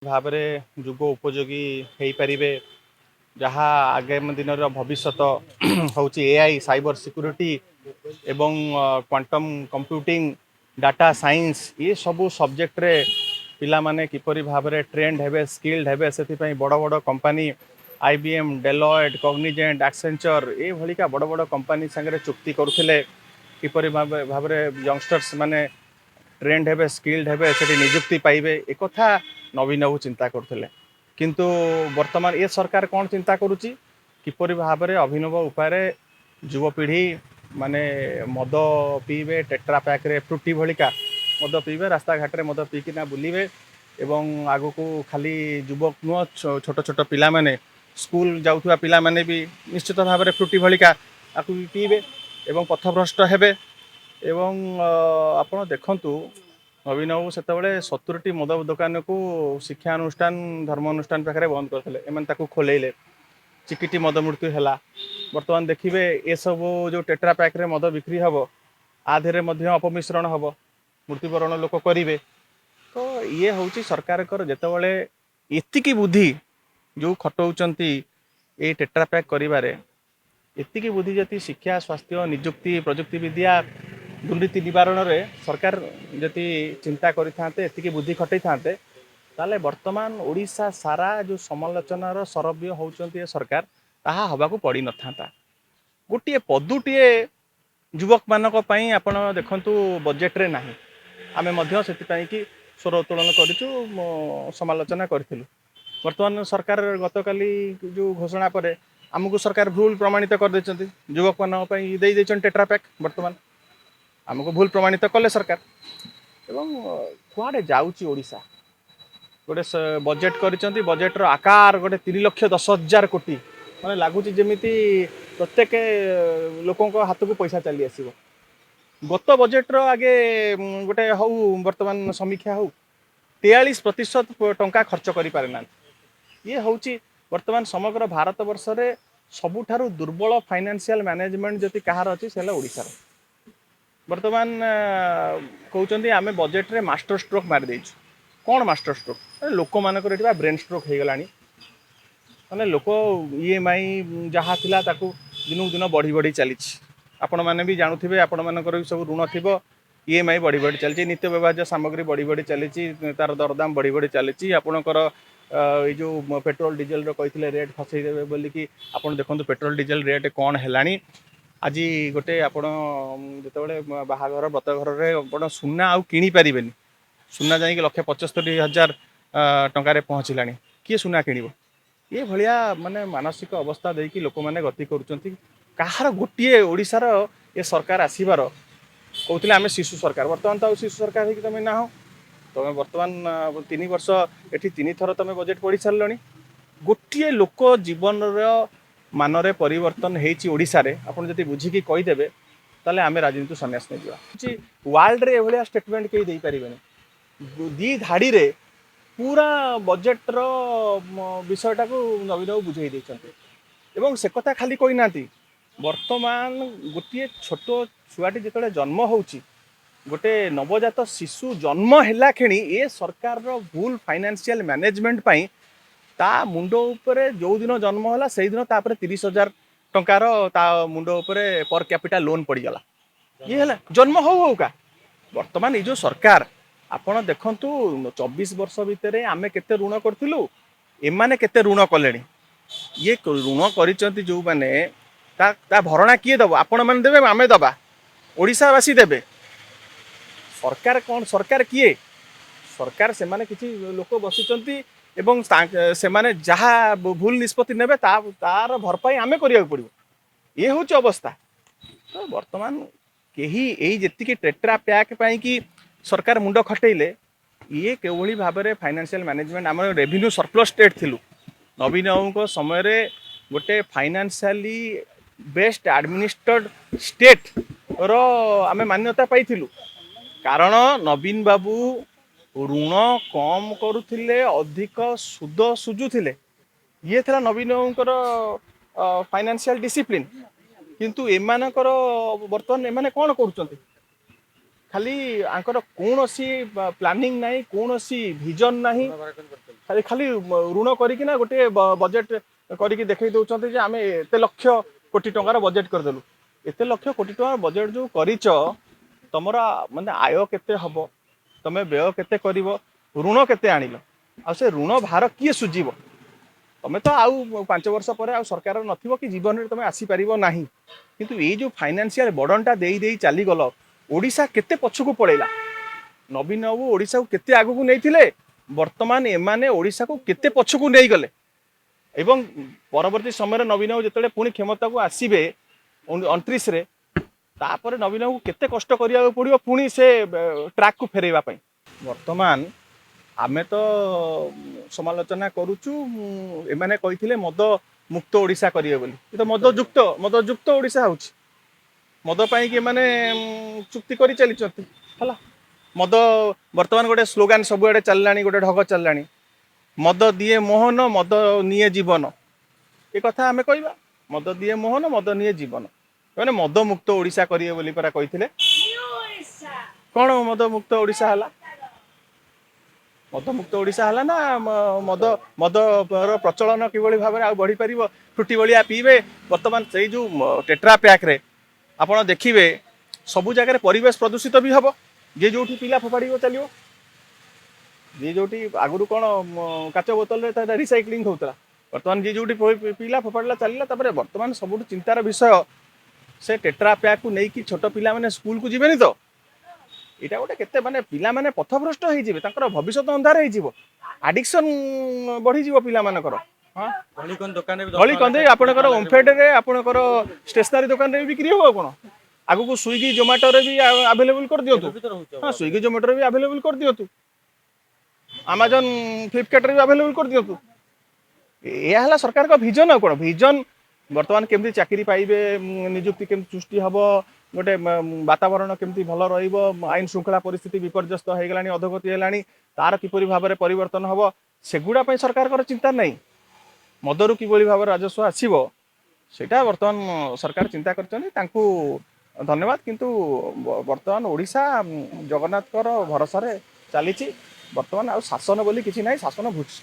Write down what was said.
ଭାବରେ ଯୁଗ ଉପଯୋଗୀ ହେଇପାରିବେ ଯାହା ଆଗାମୀ ଦିନର ଭବିଷ୍ୟତ ହେଉଛି ଏଆଇ ସାଇबर ସିକ୍ୟୁରିଟି ଏବଂ କ୍ୱାଣ୍ଟମ୍ କମ୍ପ୍ୟୁଟିଂ डाटा साइंस ये सबू सब्जेक्ट पिलामाने किपरि भाबरे ट्रेंड हेबे स्किल्ड हेबे से बड़ बड़ company IBM Deloitte Cognizant Accenture ये भलिका बड़ बड़ कंपनी संगे चुक्ति करुथिले किपरि भाबरे यंगस्टर्स माने ट्रेंड हेबे स्किल्ड हेबे से निजुक्ति पाइबे एक कथा नवीन बाबू चिंता करथिले किंतु वर्तमान ये सरकार कौन चिंता करुच्ची किपरि भाबरे अभिनव उपाय युवपीढ़ी माने मद पीबे टेट्रा पैक रे फ्रुटी भलिका मद पीबे रास्ता घाट रे मद पीकिना बुलिबे एवं आगु को खाली युवक नुह छोट छोट पिला माने स्कूल जाउथुवा पिला माने भी निश्चित भाव में फ्रुटी भलिका आकु पीबे एवं पथभ्रष्ट हेबे एवं आपण देखंतु नवीन बाबू सेतबेले 70टी मद दुकान को शिक्षा अनुष्ठान धर्म अनुष्ठान पाखे बंद करथिले एमन ताकू खोलेइले चिकिटी मद मृत्यु है बर्तमान देखिए ये सब जो टेट्रा पैक रे मद बिक्री हम आधे अपमिश्रण हम मृत्युवरण लोक करेंगे तो ये हूँ सरकार जितेबाला एतिकी बुद्धि जो खटौंट ये टेट्रा पैक करिबारे एतिकी बुद्धि जति शिक्षा स्वास्थ्य निजुक्ति प्रजुक्ति विद्या दुर्नीति निवारण रे सरकार जति चिंता करिथांते एतिकी बुद्धि खटै थांते ताले वर्तमान ओडिशा सारा जो समालोचनार सरव्य होउचंती सरकार ताहा हबाकू पड़ी न था गोटे पदुटीए युवक मानक पई आपण देखंतु बजेट रे नाही आमे मध्य सेतिपई कि स्वर उत्तोलन करिचु समालोचना करथिलु वर्तमान सरकार गतकाली जो घोषणा परे आमको सरकार भूल प्रमाणित कर देचंती युवक मानक पई देई देचन टेट्रा पैक वर्तमान आमको भूल प्रमाणित कले सरकार एवं कुआडे जाउची ओडिशा गोटे बजेट करिसंती बजेट रो आकार गोटे 3,10,000 कोटी माने लागुची जेमिति प्रत्येक लोकों को हाथ को पैसा चली आसीबो गत बजेट रो आगे गोटे हौ वर्तमान समीक्षा हौ 43% टंका खर्च करि पारे ना ये होची वर्तमान समग्र भारत वर्ष रे सबुठारु दुर्बल फाइनेंशियल मैनेजमेंट जति कहार अछि सेला ओडिसा रो वर्तमान कहउचंती आमे बजेट रे मास्टर स्ट्रोक मार देइछु कौन मास्टर स्ट्रोक लोक मानकर एठिबा ब्रेन स्ट्रोक हो गलानी माने लोक ईएमआई जहाँ थिला ताकू दिनू दिन बढ़ी बढ़ी चली आपण मैंने भी जानूथे आपण मानकर भी सब ऋण थी ईएमआई बढ़ी बढ़ी चली नित्य व्यवहार्य सामग्री बढ़ी बढ़ी चली तार दरदाम बढ़ी बढ़ी चली आपणकर ये जो पेट्रोल डीजेल रे रेट फसईदेवे बोलिकी आपण देखो पेट्रोल डीजेल रेट कौन है आज गोटे आपण जितेबाला बाहाघर व्रतघर सुना आउ किणी पारे सुना जाइए 1,75,000 टंकार पहुँचला किए सुना किणव ये भाया माने मानसिक अवस्था देकी लोक मैंने गति कहार गोटे ओडिशार ये सरकार आसबार कहते आम शिशु सरकार बर्तमान तो शिशु सरकार हो तुम ना हो तुम बर्तमान 3 वर्ष ये 3 थर तुम बजेट पढ़ी सारे गोटे लोक जीवन मानरे परिवर्तन होड़शा आपड़ जब बुझिकी कहीदेवे ताले आम राजनीति सन्यास नहीं जा वर्ल्ड रे एभलिया स्टेटमेंट कहीं दे पारे दी धाड़ी रे पूरा बजेट रो विषयटा को नवीन बाबू बुझे देते से कथा खाली कही ना वर्तमान गोटे छोट छुआटी जिते जन्म होची गोटे नवजात शिशु जन्म है खेणी ये सरकार रो भूल फाइनेंशियल मैनेजमेंट पाई ता मुंड उपरे जो दिन जन्म है से दिन 30,000 टंकार ता मुंड उपरे पर कैपिटल लोन पड़गला ये है जन्म हो का वर्तमान ये जो सरकार आपण देखंतु 24 वर्ष भितर आमे केते ऋण करथिलु एमाने केते ऋण कले ये ऋण करिसंती जो माने ता भरणा किए दबो आपण माने देबे आमे दबा ओडिशावासी देबे सरकार कौन सरकार किए सरकार से माने किछि लोक बसिचंती एवं से माने जहा भूल निष्पत्ति नेबे तार भरपाई आमे करिया पड़िबो ये होची अवस्था तो वर्तमान केही एई जेतिकी टेट्रा पैक पई की सरकार मुंड खटेले ये केवली भाव में फाइनेंशियल मैनेजमेंट आम रेवेन्यू सरप्लस स्टेट थिलु नवीन बाबू समय रे गोटे फाइनेंशियली बेस्ट एडमिनिस्ट्रेड स्टेट रो आमे मान्यता पाइथिलु कारण नवीन बाबू ऋण कम करुथिले अधिक सुद सुझुथिले ये थिला नवीन बाबूर फाइनेंशियल डिसिप्लिन किंतु एमानकर वर्तमान एमाने कौन करुचंती खाली आंकर कौन सी प्लानिंग नहीं कौन सी विजन नहीं खाली खाली ऋण करिकिना गोटे बजेट करिकी देखै दउछन्ते जे आमे एते लक्ष कोटी टंकार बजेट करदेलु एते लक्ष कोटी टंकार बजेट जो करिच तमरा माने आय केते हबो तमे व्यय केते करिवो ऋण केते आनिलो आ से ऋण भार किए सुझीबो तमे तो आउ 5 वर्ष पर आउ सरकार नथिबो कि जीवन रे तमे आसी परिबो नाही किंतु ए जो फाइनेंशियल बर्डनटा देई देई चली गलो ओडिशा केते पछकु पळेला नवीन बाबू ओडिशा को केते आगु को नेइथिले वर्तमान एमाने ओडिशा को केते पछकु नेइ गले एवं परवर्ती समय नवीन बाबू जेतेले पुणी क्षमता को आसीबे 29 रे तापर नवीन बाबू केते कष्ट करिया पड़ियो पुणी से ट्रैक को फेरेबा पई वर्तमान आमे तो समालोचना करूचु एमाने कहिथिले मद मुक्त ओडिशा करिए बोली ये तो मद युक्त ओडिशा होछि मद पाई कि माने चुक्ति करी चली चती हला मद वर्तमान गोटे स्लोगान सबुआडे चललानी गोटे ढग चललानी मद दिए मोहन मद निये जीवन ये कथा आमे कहबा मद दिए मोहन मद निये जीवन माने मद मुक्त ओडिशा करिए बोली परा कहिथिले कोन मद मुक्त ओडिशा हला मद मुक्त ओडिशा हला ना मद मद प्रचलन किभଳି भाबरे आ बढ़ी परिबो फ्रुटी बलिया पीबे वर्तमान से जो टेट्रा पैक रे आपण देखिबे सबु जगह परिवेश प्रदूषित भी हबो जे जोठी पिला फोपाड़ी चलियो जे जोठी आगुरु कोन काच बोतल रे रिसाइक्लिंग होतला वर्तमान जे जोठी पिला फोपाड़ला चलिला तबरे वर्तमान सबुठ चिंतार विषय से टेट्रा पैक को नेकी छोट पिला माने स्कूल को जिबेनी तो एटा गोटे केते माने पिला माने पथभ्रष्ट होई जिवे ताकर भविष्य अंधार होई जिवो एडिक्शन बढ़ी जिवो पिला मानकर हां हली कंदे आपनकर ओमफेड रे आपनकर स्टेशनरी दुकान रे बिक्री हो कोन आगु को स्विगी जोमेटो रे भी अवेलेबल कर दियंतु हां स्विगी जोमेटो रे भी अवेलेबल कर दियंतु अमेज़न फ्लिपकार्ट रे भी अवेलेबल कर दियंतु ए हला सरकार का विजन कोन विजन वर्तमान केमती चाकरी पाइबे नियुक्ति केमती सृष्टि हबो गोटे वातावरण केमती भल रहिबो आईन श्रृंखला परिस्थिति विपर्यस्त हो गलानी अधोगति हेलानी तार किपरि भाबरे परिवर्तन हबो सेगुडा पई सरकार कर चिंता नै मदरु किभଳି भाबरे राजस्व आसीबो सेटा वर्तमान सरकार चिंता करछनी तांकू धन्यवाद किंतु वर्तमान ओडिशा जगन्नाथ भरोसा रे चली वर्तमान आ शासन बोली किसी ना शासन भूष